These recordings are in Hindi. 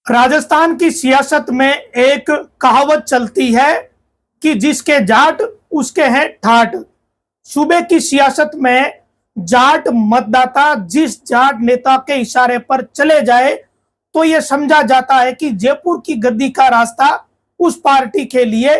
राजस्थान की सियासत में एक कहावत चलती है कि जिसके जाट उसके हैं ठाट। सूबे की सियासत में जाट मतदाता जिस जाट नेता के इशारे पर चले जाए तो यह समझा जाता है कि जयपुर की गद्दी का रास्ता उस पार्टी के लिए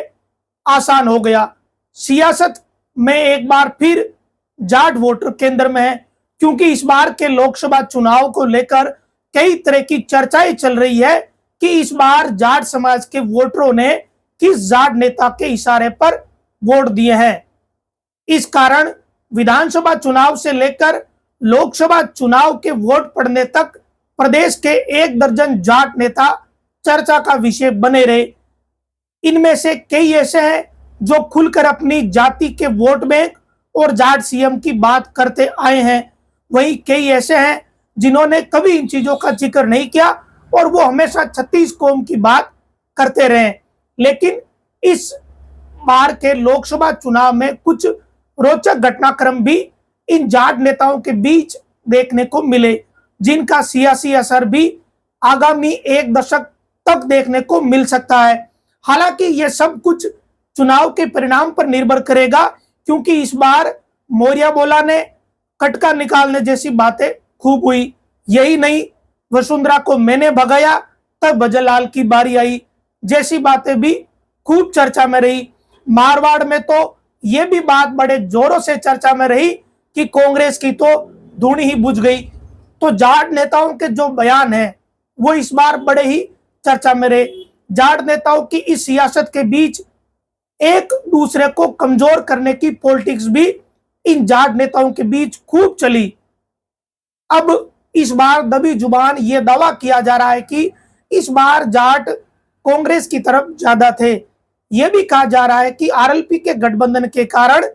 आसान हो गया। सियासत में एक बार फिर जाट वोटर केंद्र में है, क्योंकि इस बार के लोकसभा चुनाव को लेकर कई तरह की चर्चाएं चल रही है कि इस बार जाट समाज के वोटरों ने किस जाट नेता के इशारे पर वोट दिए हैं। इस कारण विधानसभा चुनाव से लेकर लोकसभा चुनाव के वोट पड़ने तक प्रदेश के 1 दर्जन जाट नेता चर्चा का विषय बने रहे। इनमें से कई ऐसे हैं जो खुलकर अपनी जाति के वोट बैंक और जाट सीएम की बात करते आए हैं, वहीं कई ऐसे हैं जिन्होंने कभी इन चीजों का जिक्र नहीं किया और वो हमेशा 36 कौम की बात करते रहे। लेकिन इस बार के लोकसभा चुनाव में कुछ रोचक घटनाक्रम भी इन जाट नेताओं के बीच देखने को मिले, जिनका सियासी असर भी आगामी 1 दशक तक देखने को मिल सकता है। हालांकि यह सब कुछ चुनाव के परिणाम पर निर्भर करेगा, क्योंकि इस बार मौर्य बोला ने कटका निकालने जैसी बातें खूब हुई। यही नहीं, वसुंधरा को मैंने भगाया तब भजनलाल की बारी आई जैसी बातें भी खूब चर्चा में रही। मारवाड़ में तो यह भी बात बड़े जोरों से चर्चा में रही कि कांग्रेस की तो धुनी ही बुझ गई। तो जाट नेताओं के जो बयान है वो इस बार बड़े ही चर्चा में रहे। जाट नेताओं की इस सियासत के बीच एक दूसरे को कमजोर करने की पॉलिटिक्स भी इन जाट नेताओं के बीच खूब चली। अब इस बार दबी जुबान ये दावा किया जा रहा है कि इस बार जाट कांग्रेस की तरफ ज्यादा थे। यह भी कहा जा रहा है कि आरएलपी के गठबंधन के कारण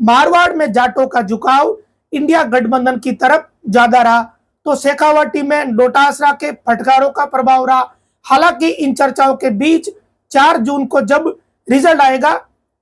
मारवाड़ में जाटों का झुकाव इंडिया गठबंधन की तरफ ज्यादा रहा, तो शेखावटी में डोटासरा के फटकारों का प्रभाव रहा। हालांकि इन चर्चाओं के बीच 4 जून को जब रिजल्ट आएगा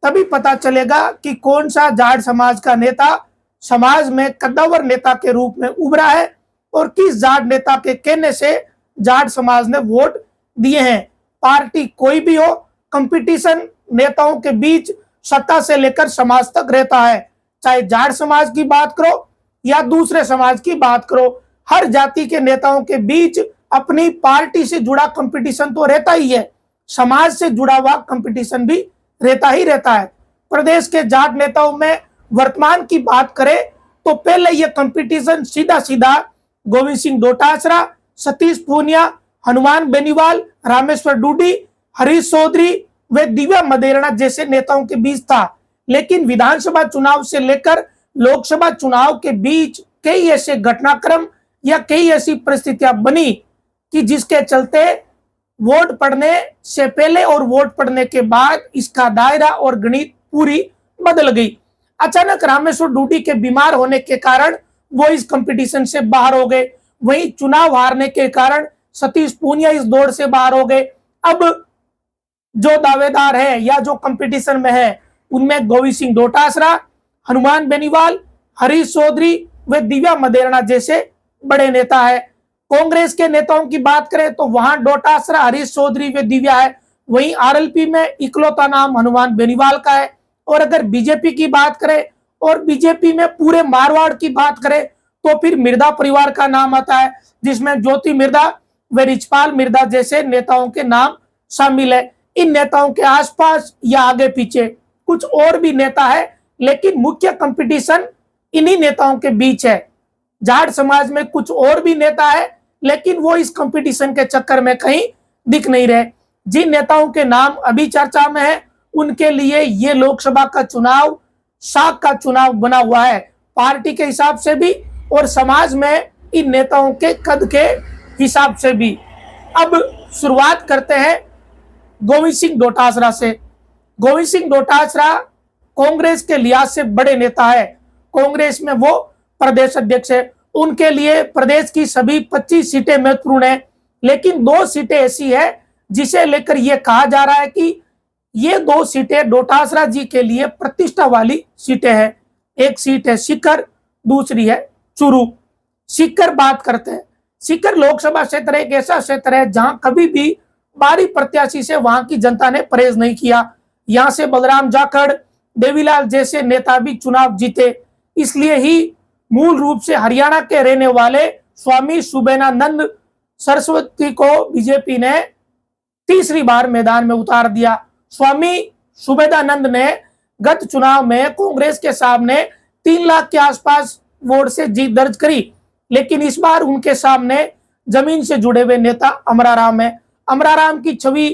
तभी पता चलेगा कि कौन सा जाट समाज का नेता समाज में कद्दावर नेता के रूप में उभरा है और किस जाट नेता के कहने से जाट समाज ने वोट दिए हैं। पार्टी कोई भी हो, कंपटीशन नेताओं के बीच सत्ता से लेकर समाज तक रहता है। चाहे जाट समाज की बात करो या दूसरे समाज की बात करो, हर जाति के नेताओं के बीच अपनी पार्टी से जुड़ा कंपटीशन तो रहता ही है, समाज से जुड़ा हुआ कंपटीशन भी रहता ही रहता है। प्रदेश के जाट नेताओं में वर्तमान की बात करें तो पहले यह कंपटीशन सीधा सीधा गोविंद सिंह डोटासरा, सतीश पूनिया, हनुमान बेनीवाल, रामेश्वर डूडी, हरीश चौधरी व दिव्या मदेरणा जैसे नेताओं के बीच था। लेकिन विधानसभा चुनाव से लेकर लोकसभा चुनाव के बीच कई ऐसे घटनाक्रम या कई ऐसी परिस्थितियां बनी कि जिसके चलते वोट पड़ने से पहले और वोट पड़ने के बाद इसका दायरा और गणित पूरी बदल गई। अचानक रामेश्वर डूडी के बीमार होने के कारण वो इस कंपटीशन से बाहर हो गए, वहीं चुनाव हारने के कारण सतीश पूनिया इस दौड़ से बाहर हो गए। अब जो दावेदार है या जो कंपटीशन में है उनमें गोविंद सिंह डोटासरा, हनुमान बेनीवाल, हरीश चौधरी व दिव्या मदेरणा जैसे बड़े नेता है। कांग्रेस के नेताओं की बात करें तो वहां डोटासरा, हरीश चौधरी व दिव्या है, वहीं आरएलपी में इकलौता नाम हनुमान बेनीवाल का है। और अगर बीजेपी की बात करें और बीजेपी में पूरे मारवाड़ की बात करें तो फिर मिर्धा परिवार का नाम आता है, जिसमें ज्योति मिर्धा व रिचपाल मिर्धा जैसे नेताओं के नाम शामिल है। इन नेताओं के आसपास या आगे पीछे कुछ और भी नेता है, लेकिन मुख्य कंपटीशन इन्हीं नेताओं के बीच है। जाट समाज में कुछ और भी नेता है, लेकिन वो इस कंपटीशन के चक्कर में कहीं दिख नहीं रहे। जिन नेताओं के नाम अभी चर्चा में है उनके लिए ये लोकसभा का चुनाव शाख का चुनाव बना हुआ है, पार्टी के हिसाब से भी और समाज में इन नेताओं के कद के हिसाब से भी। अब शुरुआत करते हैं गोविंद सिंह डोटासरा से। गोविंद सिंह डोटासरा कांग्रेस के लिहाज से बड़े नेता है, कांग्रेस में वो प्रदेश अध्यक्ष है। उनके लिए प्रदेश की सभी 25 सीटें महत्वपूर्ण है, लेकिन 2 सीटें ऐसी है जिसे लेकर यह कहा जा रहा है कि ये 2 सीटें डोटासरा जी के लिए प्रतिष्ठा वाली सीटें हैं। एक सीट है सीकर, दूसरी है चुरू। सीकर बात करते हैं। सीकर लोकसभा क्षेत्र एक ऐसा क्षेत्र है जहां कभी भी बाहरी प्रत्याशी से वहां की जनता ने परहेज नहीं किया। यहां से बलराम जाखड़, देवीलाल जैसे नेता भी चुनाव जीते। इसलिए ही मूल रूप से हरियाणा के रहने वाले स्वामी सुबेदानंद सरस्वती को बीजेपी ने तीसरी बार मैदान में उतार दिया। स्वामी सुबेदानंद ने गत चुनाव में कांग्रेस के सामने 3 लाख के आसपास वोट से जीत दर्ज करी, लेकिन इस बार उनके सामने जमीन से जुड़े हुए नेता अमराराम है। अमराराम की छवि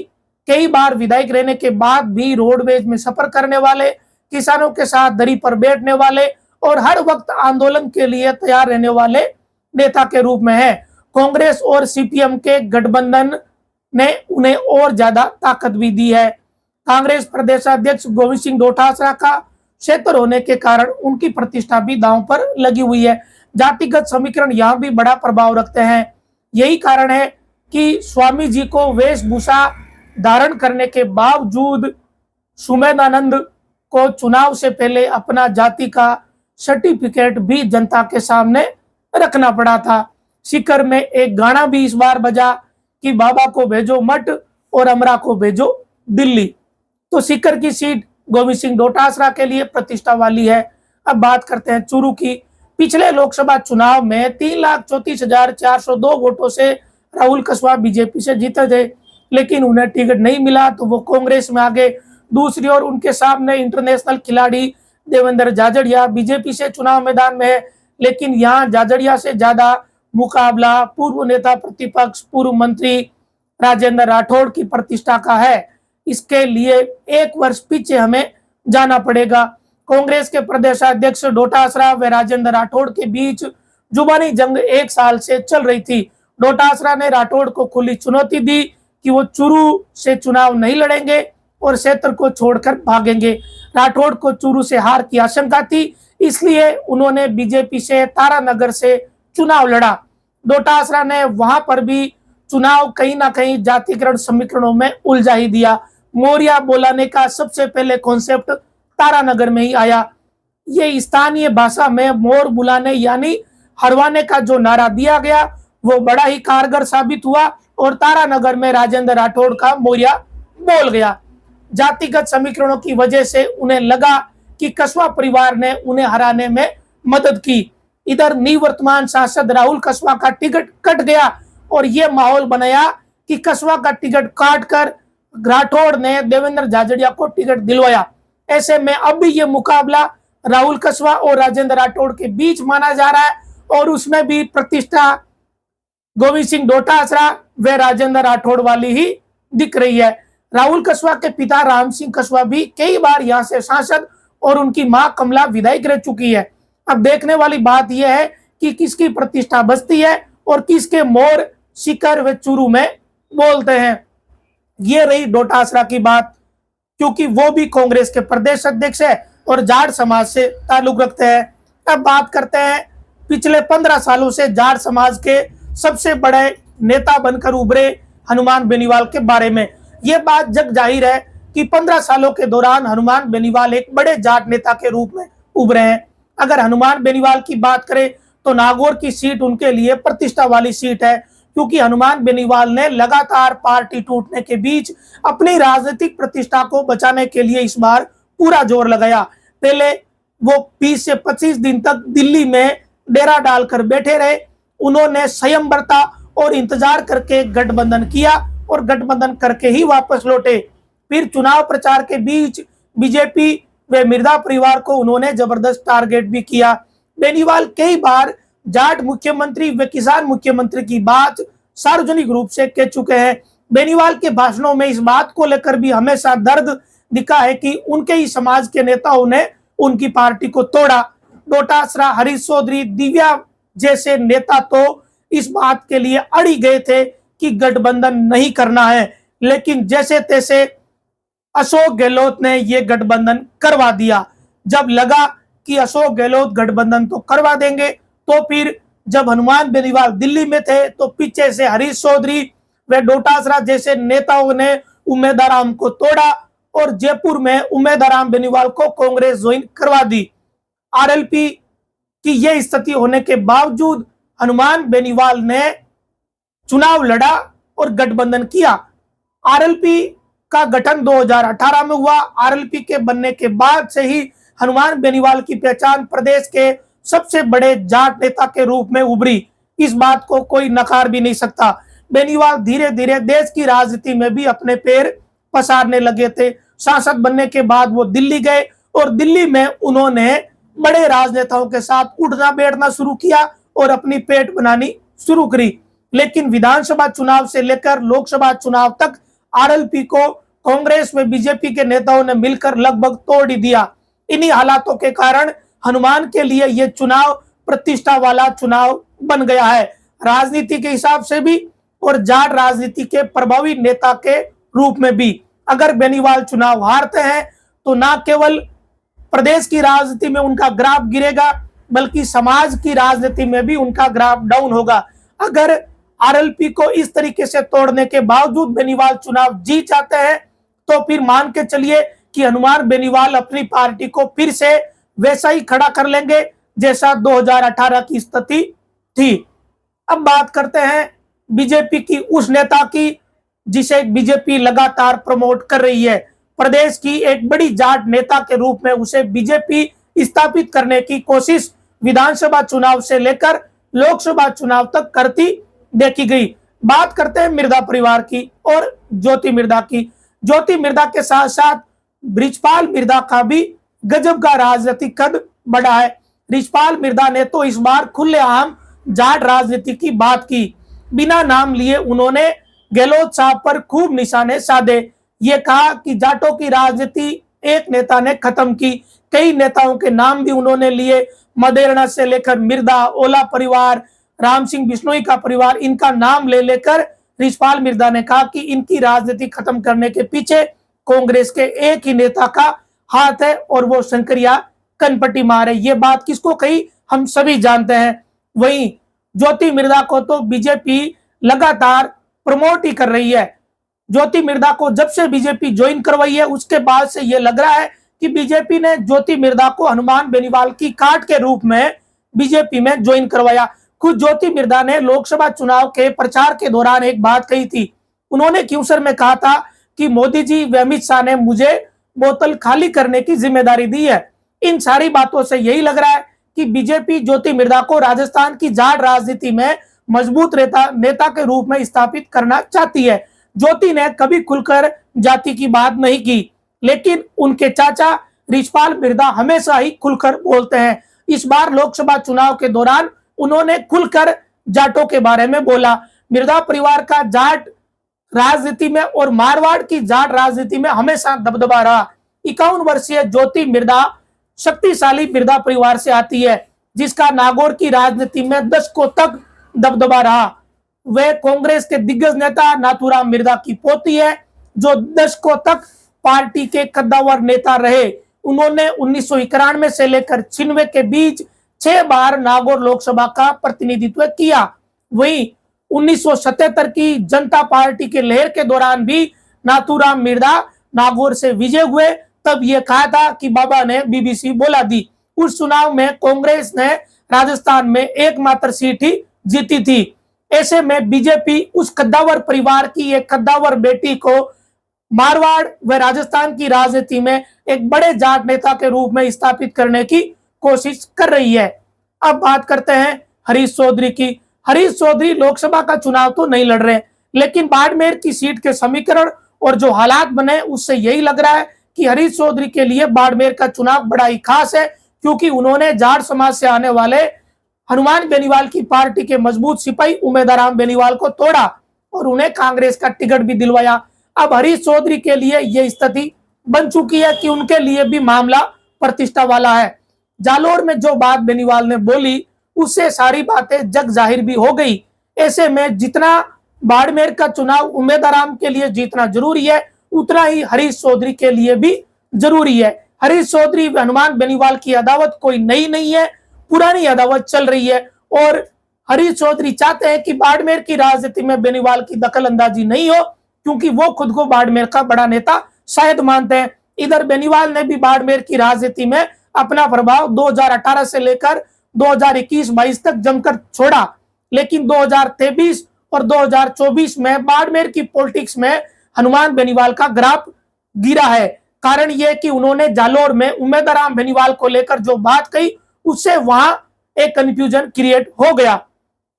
कई बार विधायक रहने के बाद भी रोडवेज में सफर करने वाले, किसानों के साथ दरी पर बैठने वाले और हर वक्त आंदोलन के लिए तैयार रहने वाले नेता के रूप में है। कांग्रेस और सीपीएम के गठबंधन ने उन्हें और ज्यादा ताकत भी दी है। कांग्रेस प्रदेशाध्यक्ष गोविंद सिंह डोटासरा का क्षेत्र होने के कारण उनकी प्रतिष्ठा भी दांव पर लगी हुई है। जातिगत समीकरण यहाँ भी बड़ा प्रभाव रखते हैं। यही कारण है कि स्वामी जी को वेशभूषा धारण करने के बावजूद सुमेधानंद को चुनाव से पहले अपना जाति का सर्टिफिकेट भी जनता के सामने रखना पड़ा था। सीकर में एक गाना भी इस बार बजा कि बाबा को भेजो मठ और अमरा को भेजो दिल्ली। तो सीकर की सीट गोविंद सिंह डोटासरा के लिए प्रतिष्ठा वाली है। अब बात करते हैं चूरू की। पिछले लोकसभा चुनाव में 3,34,402 वोटों से राहुल कस्वाहा बीजेपी से जीते थे, लेकिन उन्हें टिकट नहीं मिला तो वो कांग्रेस में आ गए। दूसरी ओर उनके सामने इंटरनेशनल खिलाड़ी देवेंद्र झाझड़िया बीजेपी से चुनाव मैदान में है, लेकिन यहाँ झाझड़िया से ज्यादा मुकाबला पूर्व नेता प्रतिपक्ष पूर्व मंत्री राजेंद्र राठौड़ की प्रतिष्ठा का है। इसके लिए 1 वर्ष पीछे हमें जाना पड़ेगा। कांग्रेस के प्रदेशाध्यक्ष डोटासरा व राजेंद्र राठौड़ के बीच जुबानी जंग 1 साल से चल रही थी। डोटासरा ने राठौड़ को खुली चुनौती दी कि वो चूरू से चुनाव नहीं लड़ेंगे और क्षेत्र को छोड़कर भागेंगे। राठौड़ को चूरू से हार की आशंका थी, इसलिए उन्होंने बीजेपी से तारानगर से चुनाव लड़ा। डोटासरा ने वहां पर भी चुनाव कहीं ना कहीं जातिकरण समीकरणों में उलझा ही दिया। मोरिया बोलाने का सबसे पहले कॉन्सेप्ट तारानगर में ही आया। ये स्थानीय भाषा में मोर बुलाने यानी हरवाने का जो नारा दिया गया वो बड़ा ही कारगर साबित हुआ और तारानगर में राजेंद्र राठौड़ का मोरिया बोल गया। जातिगत समीकरणों की वजह से उन्हें लगा कि कस्वाहा परिवार ने उन्हें हराने में मदद की। इधर निवर्तमान सांसद राहुल कस्वाहा का टिकट कट गया और ये माहौल बनाया कि कस्वाहा का टिकट काटकर राठौड़ ने देवेंद्र झाझड़िया को टिकट दिलवाया। ऐसे में अब भी ये मुकाबला राहुल कस्वाहा और राजेंद्र राठौड़ के बीच माना जा रहा है और उसमें भी प्रतिष्ठा गोविंद सिंह डोटासरा व राजेंद्र राठौड़ वाली ही दिख रही है। राहुल कस्वाहा के पिता राम सिंह कस्वाहा भी कई बार यहाँ से सांसद और उनकी मां कमला विधायक रह चुकी है। अब देखने वाली बात यह है कि किसकी प्रतिष्ठा बचती है और किसके मोर सीकर व चूरू में बोलते हैं। ये रही डोटासरा की बात, क्योंकि वो भी कांग्रेस के प्रदेश अध्यक्ष है और जाट समाज से ताल्लुक रखते हैं। अब बात करते हैं पिछले 15 सालों से जाट समाज के सबसे बड़े नेता बनकर उभरे हनुमान बेनीवाल के बारे में। ये बात जग जाहिर है कि 15 सालों के दौरान हनुमान बेनीवाल एक बड़े जाट नेता के रूप में उभरे हैं। अगर हनुमान बेनीवाल की बात करें तो नागौर की सीट उनके लिए प्रतिष्ठा वाली सीट है, क्योंकि हनुमान बेनीवाल ने लगातार पार्टी टूटने के बीच अपनी राजनीतिक प्रतिष्ठा को बचाने के लिए इस बार पूरा जोर लगाया। पहले वो 20 से 25 दिन तक दिल्ली में डेरा डालकर बैठे रहे। उन्होंने संयम बरता और इंतजार करके गठबंधन किया और गठबंधन करके ही वापस लौटे। फिर चुनाव प्रचार के बीच बीजेपी व मिर्जा परिवार को उन्होंने जबरदस्त टारगेट भी किया। बेनीवाल कई बार जाट मुख्यमंत्री व किसान मुख्यमंत्री की बात सार्वजनिक रूप से कह चुके हैं। बेनीवाल के भाषणों में इस बात को लेकर भी हमेशा दर्द दिखा है कि उनके ही समाज के नेताओं ने उनकी पार्टी को तोड़ा। डोटासरा, हरीश चौधरी, दिव्या जैसे नेता तो इस बात के लिए अड़ी गए थे कि गठबंधन नहीं करना है, लेकिन जैसे तैसे अशोक गहलोत ने यह गठबंधन करवा दिया। जब लगा कि अशोक गहलोत गठबंधन तो करवा देंगे, तो फिर जब हनुमान बेनीवाल दिल्ली में थे तो पीछे से हरीश चौधरी व डोटासरा जैसे नेताओं ने उम्मेदाराम को तोड़ा और जयपुर में उम्मेदाराम बेनीवाल को कांग्रेस ज्वाइन करवा दी। आरएलपी की यह स्थिति होने के बावजूद हनुमान बेनीवाल ने चुनाव लड़ा और गठबंधन किया। आरएलपी का गठन 2018 में हुआ। आरएलपी के बनने के बाद से ही हनुमान बेनीवाल की पहचान प्रदेश के सबसे बड़े जाट नेता के रूप में उभरी। इस बात को कोई नकार भी नहीं सकता। बेनीवाल धीरे धीरे देश की राजनीति में भी अपने पैर पसारने लगे थे। सांसद बनने के बाद वो दिल्ली गए और दिल्ली में उन्होंने बड़े राजनेताओं के साथ उठना बैठना शुरू किया और अपनी पेट बनानी शुरू करी। लेकिन विधानसभा चुनाव से लेकर लोकसभा चुनाव तक आरएलपी को कांग्रेस में बीजेपी के नेताओं ने मिलकर लगभग तोड़ ही दिया। इन्हीं हालातों के कारण हनुमान के लिए यह चुनाव प्रतिष्ठा वाला चुनाव बन गया है, राजनीति के हिसाब से भी और जाट राजनीति के प्रभावी नेता के रूप में भी। अगर बेनीवाल चुनाव हारते हैं तो न केवल प्रदेश की राजनीति में उनका ग्राफ गिरेगा बल्कि समाज की राजनीति में भी उनका ग्राफ डाउन होगा। अगर आरएलपी को इस तरीके से तोड़ने के बावजूद बेनीवाल चुनाव जीत जाते हैं तो फिर मान के चलिए कि हनुमान बेनीवाल अपनी पार्टी को फिर से वैसा ही खड़ा कर लेंगे जैसा 2018 की स्थिति थी। अब बात करते हैं बीजेपी की उस नेता की जिसे बीजेपी लगातार प्रमोट कर रही है। प्रदेश की एक बड़ी जाट नेता के रूप में उसे बीजेपी स्थापित करने की कोशिश विधानसभा चुनाव से लेकर लोकसभा चुनाव तक करती देखी गई। बात करते हैं मिर्धा परिवार की और ज्योति मिर्धा की। ज्योति मिर्धा के साथ साथ बृजपाल मिर्धा का भी गजब का राजनीतिक कद बढ़ा है। बृजपाल मिर्धा ने तो इस बार खुलेआम जाट राजनीति की बात की। बिना नाम लिए उन्होंने गहलोत साहब पर खूब निशाने साधे। ये कहा कि जाटों की राजनीति एक नेता ने खत्म की। कई नेताओं के नाम भी उन्होंने लिए, मदेरणा से लेकर मिर्धा, ओला परिवार, राम सिंह बिश्नोई का परिवार, इनका नाम ले लेकर बृजपाल मिर्धा ने कहा कि इनकी राजनीति खत्म करने के पीछे कांग्रेस के एक ही नेता का हाथ है और वो शंकरिया कनपट्टी मार है। ये बात किसको कही हम सभी जानते हैं। वहीं ज्योति मिर्धा को तो बीजेपी लगातार प्रमोट ही कर रही है। ज्योति मिर्धा को जब से बीजेपी ज्वाइन करवाई है उसके बाद से ये लग रहा है कि बीजेपी ने ज्योति मिर्धा को हनुमान बेनीवाल की काट के रूप में बीजेपी में ज्वाइन करवाया। खुद ज्योति मिर्धा ने लोकसभा चुनाव के प्रचार के दौरान एक बात कही थी। उन्होंने क्यूसर में कहा था कि मोदी जी व अमित शाह ने मुझे बोतल खाली करने की जिम्मेदारी दी है। इन सारी बातों से यही लग रहा है कि बीजेपी ज्योति मिर्धा को राजस्थान की जाट राजनीति में मजबूत नेता के रूप में स्थापित करना चाहती है। ज्योति ने कभी खुलकर जाति की बात नहीं की, लेकिन उनके चाचा बृजपाल मिर्धा हमेशा ही खुलकर बोलते हैं। इस बार लोकसभा चुनाव के दौरान उन्होंने खुलकर जाटों के बारे में बोला। मिर्धा परिवार का जाट राजनीति में और मारवाड़ की जाट राजनीति में हमेशा दबदबा रहा। 51 वर्षीय ज्योति मिर्धा शक्तिशाली मिर्धा परिवार से आती है जिसका नागौर की राजनीति में दशकों तक दबदबा रहा। वे कांग्रेस के दिग्गज नेता नाथूराम मिर्धा की पोती है जो दशकों तक पार्टी के कद्दावर नेता रहे। उन्होंने 1991 से लेकर 96 के बीच 6 बार नागौर लोकसभा का प्रतिनिधित्व किया। वहीं 1977 की जनता पार्टी के लहर के दौरान भी नाथूराम मिर्धा नागौर से विजय हुए। तब ये कहा था कि बाबा ने बीबीसी बोला दी। उस चुनाव में कांग्रेस ने राजस्थान में एकमात्र सीट ही जीती थी। ऐसे में बीजेपी उस कद्दावर परिवार की एक कद्दावर बेटी को मारवाड़ व राजस्थान की राजनीति में एक बड़े जाट नेता के रूप में स्थापित करने की कोशिश कर रही है। अब बात करते हैं हरीश चौधरी की। हरीश चौधरी लोकसभा का चुनाव तो नहीं लड़ रहे, लेकिन बाड़मेर की सीट के समीकरण और जो हालात बने उससे यही लग रहा है कि हरीश चौधरी के लिए बाड़मेर का चुनाव बड़ा ही खास है, क्योंकि उन्होंने जाट समाज से आने वाले हनुमान बेनीवाल की पार्टी के मजबूत सिपाही उमेदराम बेनीवाल को तोड़ा और उन्हें कांग्रेस का टिकट भी दिलवाया। अब हरीश चौधरी के लिए यह स्थिति बन चुकी है कि उनके लिए भी मामला प्रतिष्ठा वाला है। जालोर में जो बात बेनीवाल ने बोली उससे सारी बातें जग जाहिर भी हो गई। ऐसे में जितना बाड़मेर का चुनाव उमेदराम के लिए जीतना जरूरी है उतना ही हरीश चौधरी के लिए भी जरूरी है। हरीश चौधरी व हनुमान बेनीवाल की अदावत कोई नई नहीं है, पुरानी अदावत चल रही है और हरीश चौधरी चाहते हैं कि बाड़मेर की राजनीति में बेनीवाल की दखल अंदाजी नहीं हो, क्योंकि वो खुद को बाड़मेर का बड़ा नेता शायद मानते हैं। इधर बेनीवाल ने भी बाड़मेर की राजनीति में अपना प्रभाव 2018 से लेकर 2021-22 तक जमकर छोड़ा, लेकिन 2023 और 2024 में बाड़मेर की पॉलिटिक्स में हनुमान बेनीवाल का ग्राफ गिरा है। कारण यह कि उन्होंने जालोर में उम्मेदराम बेनीवाल को लेकर जो बात कही, उससे वहां एक कंफ्यूजन क्रिएट हो गया।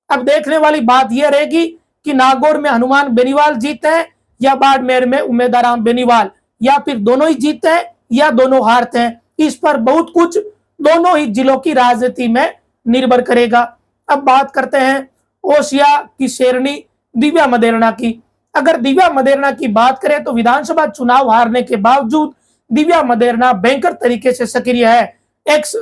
अब देखने वाली बात यह रहेगी कि नागौर में हनुमान बेनीवाल जीते हैं या बाड़मेर में उम्मेदराम बेनीवाल, या फिर दोनों ही जीते हैं या दोनों हारते हैं। इस पर बहुत कुछ दोनों ही जिलों की राजनीति में निर्भर करेगा। अब बात करते हैं ओसिया की शेरनी दिव्या मदेरणा की। अगर दिव्या मदेरणा की बात करें तो विधानसभा चुनाव हारने के बावजूद दिव्या मदेरणा भयंकर तरीके से सक्रिय है। एक्स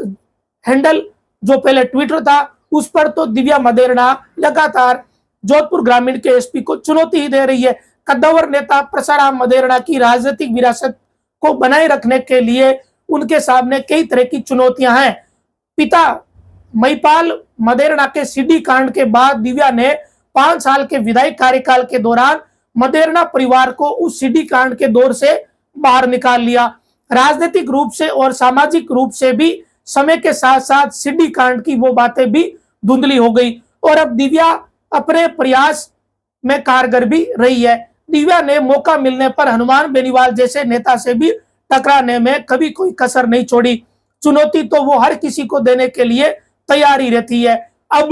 हैंडल जो पहले ट्विटर था, उस पर तो दिव्या मदेरणा लगातार जोधपुर ग्रामीण के एसपी को चुनौती ही दे रही है। कद्दावर नेता परसाराम मदेरणा की राजनीतिक विरासत को बनाए रखने के लिए उनके सामने कई तरह की चुनौतियां हैं। पिता महिपाल मदेरणा के सीडी कांड के बाद दिव्या ने 5 साल के विधायक कार्यकाल के दौरान मदेरणा परिवार को उस सीडी कांड के दौर से बाहर निकाल लिया। राजनीतिक रूप से और सामाजिक रूप से भी समय के साथ साथ सीडी कांड की वो बातें भी धुंधली हो गई और अब दिव्या अपने प्रयास में कारगर भी रही है। दिव्या ने मौका मिलने पर हनुमान बेनीवाल जैसे नेता से भी टकराने में कभी कोई कसर नहीं छोड़ी। चुनौती तो वो हर किसी को देने के लिए तैयार ही रहती है। अब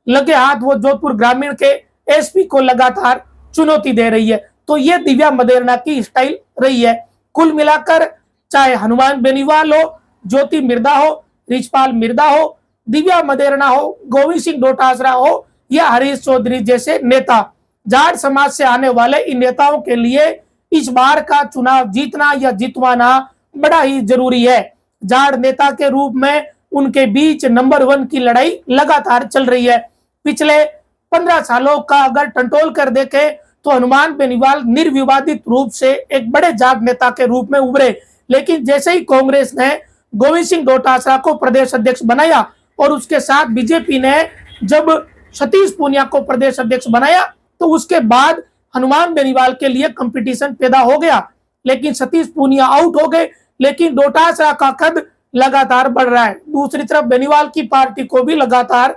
लगे हाथ वो जोधपुर ग्रामीण के एसपी को लगातार चुनौती दे रही है। तो ये दिव्या मदेरणा की स्टाइल रही है। कुल मिलाकर चाहे हनुमान बेनीवाल हो, ज्योति मिर्धा हो, रिचपाल मिर्धा हो, दिव्या मदेरणा हो, गोविंद सिंह डोटासरा हो या हरीश चौधरी जैसे नेता, जाट समाज से आने वाले इन नेताओं के लिए इस बार का चुनाव जीतना या जितवाना बड़ा ही जरूरी है। जाट नेता के रूप में उनके बीच नंबर 1 की लड़ाई लगातार चल रही है। पिछले 15 सालों का अगर टंटोल कर देखे तो हनुमान बेनीवाल निर्विवादित रूप से एक बड़े जाट नेता के रूप में उभरे, लेकिन जैसे ही कांग्रेस ने गोविंद सिंह डोटासरा को प्रदेश अध्यक्ष बनाया और उसके साथ बीजेपी ने जब सतीश पूनिया को प्रदेश अध्यक्ष बनाया, तो उसके बाद हनुमान बेनीवाल के लिए कंपटीशन पैदा हो गया। लेकिन सतीश पूनिया आउट हो गए, लेकिन डोटासरा का कद लगातार बढ़ रहा है। दूसरी तरफ बेनीवाल की पार्टी को भी लगातार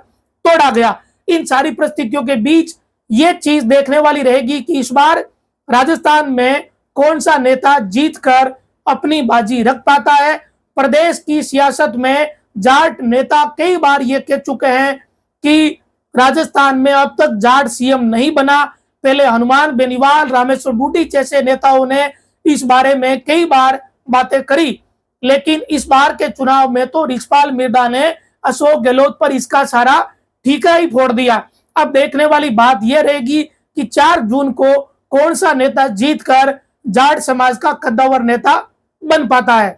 तोड़ा गया। इन सारी परिस्थितियों के बीच ये चीज देखने वाली रहेगी कि इस बार राजस्थान में कौन सा नेता जीतकर अपनी बाजी रख पाता है। प्रदेश की सियासत में जाट नेता कई बार ये कह चुके हैं कि राजस्थान में अब तक जाट सीएम नहीं बना। पहले हनुमान बेनीवाल, रामेश्वर बूटी जैसे नेताओं ने इस बारे में कई बार बातें करी, लेकिन इस बार के चुनाव में तो रिचपाल मिर्धा ने अशोक गहलोत पर इसका सारा ठीका ही फोड़ दिया। अब देखने वाली बात यह रहेगी कि 4 जून को कौन सा नेता जीतकर जाट समाज का कद्दावर नेता बन पाता है।